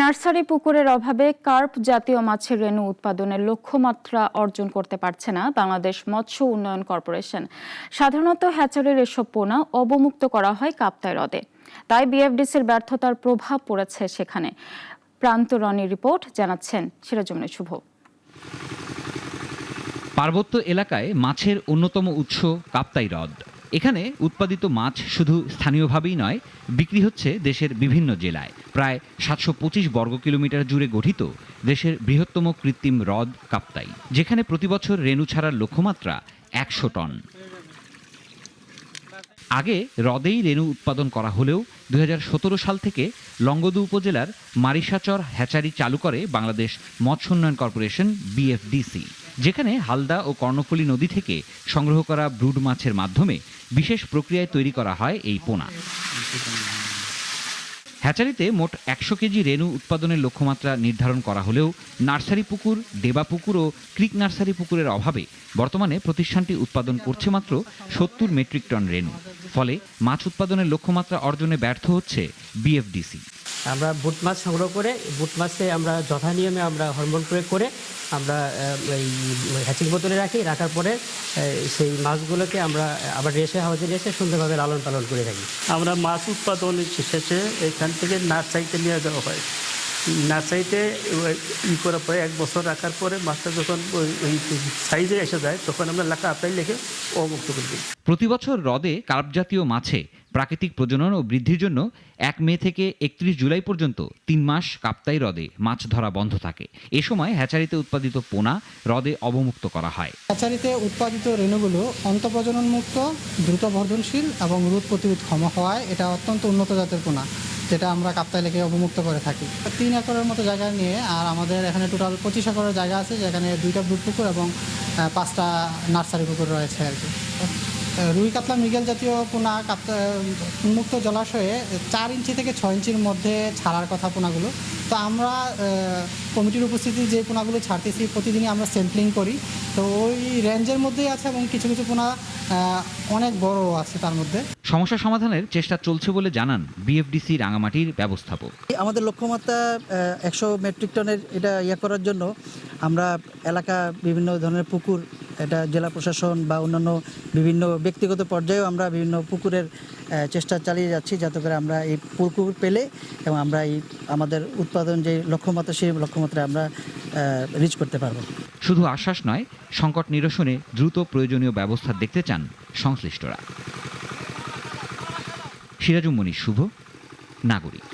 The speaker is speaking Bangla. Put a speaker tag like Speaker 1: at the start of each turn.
Speaker 1: নার্সারি পুকুরের অভাবে কার্প জাতীয় মাছের রেণু উৎপাদনের লক্ষ্যমাত্রা অর্জন করতে পারছে না বাংলাদেশ মৎস্য উন্নয়ন কর্পোরেশন। সাধারণত হ্যাচারির এসব পোনা অবমুক্ত করা হয় কাপ্তাই হ্রদে, তাই বিএফডিসির ব্যর্থতার প্রভাব পড়েছে সেখানে। প্রান্তরণী রিপোর্ট জানাচ্ছেন সিরাজুম শুভ।
Speaker 2: পার্বত্য এলাকায় মাছের অন্যতম উৎস কাপ্তাই হ্রদ। এখানে উৎপাদিত মাছ শুধু স্থানীয়ভাবেই নয়, বিক্রি হচ্ছে দেশের বিভিন্ন জেলায়। প্রায় ৭২৫ বর্গ কিলোমিটার জুড়ে গঠিত দেশের বৃহত্তম কৃত্রিম হ্রদ কাপ্তাই, যেখানে প্রতিবছর রেণু ছাড়ার লক্ষ্যমাত্রা ১০০ টন। আগে হ্রদেই রেণু উৎপাদন করা হলেও ২০১৭ সাল থেকে লংগদু উপজেলার মারিসাচর হ্যাচারি চালু করে বাংলাদেশ মৎস্য উন্নয়ন কর্পোরেশন বিএফডিসি, যেখানে হালদা ও কর্ণফুলী নদী থেকে সংগ্রহ করা ব্রুড মাছের মাধ্যমে বিশেষ প্রক্রিয়ায় তৈরি করা হয় এই পোনা। হ্যাচারিতে মোট ১০০ কেজি রেণু উৎপাদনের লক্ষ্যমাত্রা নির্ধারণ করা হলেও নার্সারি পুকুর, ডেবা পুকুর ও ক্রিক নার্সারি পুকুরের অভাবে বর্তমানে প্রতিষ্ঠানটি উৎপাদন করছে মাত্র ৭০ মেট্রিক টন রেণু। ফলে মাছ উৎপাদনের লক্ষ্যমাত্রা অর্জনে ব্যর্থ হচ্ছে বিএফডিসি।
Speaker 3: আমরা বুট মাছ সংগ্রহ করে বুট মাছে আমরা যথা নিয়মে আমরা হরমোন প্রয়োগ করে আমরা এই হ্যাচিং বোতলে রাখার পরে সেই মাছগুলোকে আমরা আবার হাউজে রেসে সুন্দরভাবে লালন পালন করে থাকি।
Speaker 4: আমরা মাছ উৎপাদন শেষে এখান থেকে নার্সারিতে নিয়ে যাওয়া হয়। নার্সারিতে করার পরে ১ বছর রাখার পরে মাছটা যখন ওই সাইজে এসে যায় তখন আমরা কাপ্তাই লেখে অবমুক্ত করে দিই।
Speaker 2: প্রতি বছর হ্রদে কার্প জাতীয় মাছে প্রাকৃতিক প্রজনন ও বৃদ্ধির জন্য ১ মে থেকে ৩১ জুলাই পর্যন্ত ৩ মাস কাপ্তাই হ্রদে মাছ ধরা বন্ধ থাকে। এ সময় হ্যাচারিতে উৎপাদিত পোনা হ্রদে অবমুক্ত করা হয়।
Speaker 5: হ্যাচারিতে উৎপাদিত রেণুগুলো অন্তঃপ্রজনন মুক্ত, দ্রুত বর্ধনশীল এবং রোগ প্রতিরোধ ক্ষমতা হওয়ায় এটা অত্যন্ত উন্নত জাতের পোনা, যেটা আমরা কাপ্তাই লেকে অবমুক্ত করে থাকি। ৩ একরের মতো জায়গা নিয়ে, আর আমাদের এখানে টোটাল ২৫ একরের জায়গা আছে, যেখানে 2টা ব্রুড পুকুর এবং 5টা নার্সারি পুকুর রয়েছে আর কি। রুই কাতলা মৃগেল জাতীয় পোনা উন্মুক্ত জলাশয়ে 4 ইঞ্চি থেকে 6 ইঞ্চির মধ্যে ছাড়ার কথা পোনাগুলো। তো আমরা কমিটির উপস্থিতি যে পোনাগুলো ছাড়তেছি প্রতিদিনই আমরা স্যাম্পলিং করি, তো ওই রেঞ্জের মধ্যেই আছে এবং কিছু কিছু পোনা অনেক বড় আছে তার মধ্যে।
Speaker 2: সমস্যা সমাধানের চেষ্টা চলছে বলে জানান বিএফডিসি রাঙামাটির ব্যবস্থাপক।
Speaker 6: আমাদের লক্ষ্যমাত্রা ১০০ মেট্রিক টনের এটা করার জন্য আমরা এলাকা বিভিন্ন ধরনের পুকুর, এটা জেলা প্রশাসন বা অন্যান্য বিভিন্ন ব্যক্তিগত পর্যায়েও আমরা বিভিন্ন পুকুরের চেষ্টা চালিয়ে যাচ্ছি, যাতে করে আমরা এই পুকুর পেলে এবং আমরা এই আমাদের উৎপাদন যে লক্ষ্যমাত্রা সেই লক্ষ্যমাত্রা আমরা রিচ করতে পারব।
Speaker 2: শুধু আশ্বাস নয়, সংকট নিরসনে দ্রুত প্রয়োজনীয় ব্যবস্থা দেখতে চান সংশ্লিষ্টরা। সিরাজুম শুভ, নাগরিক।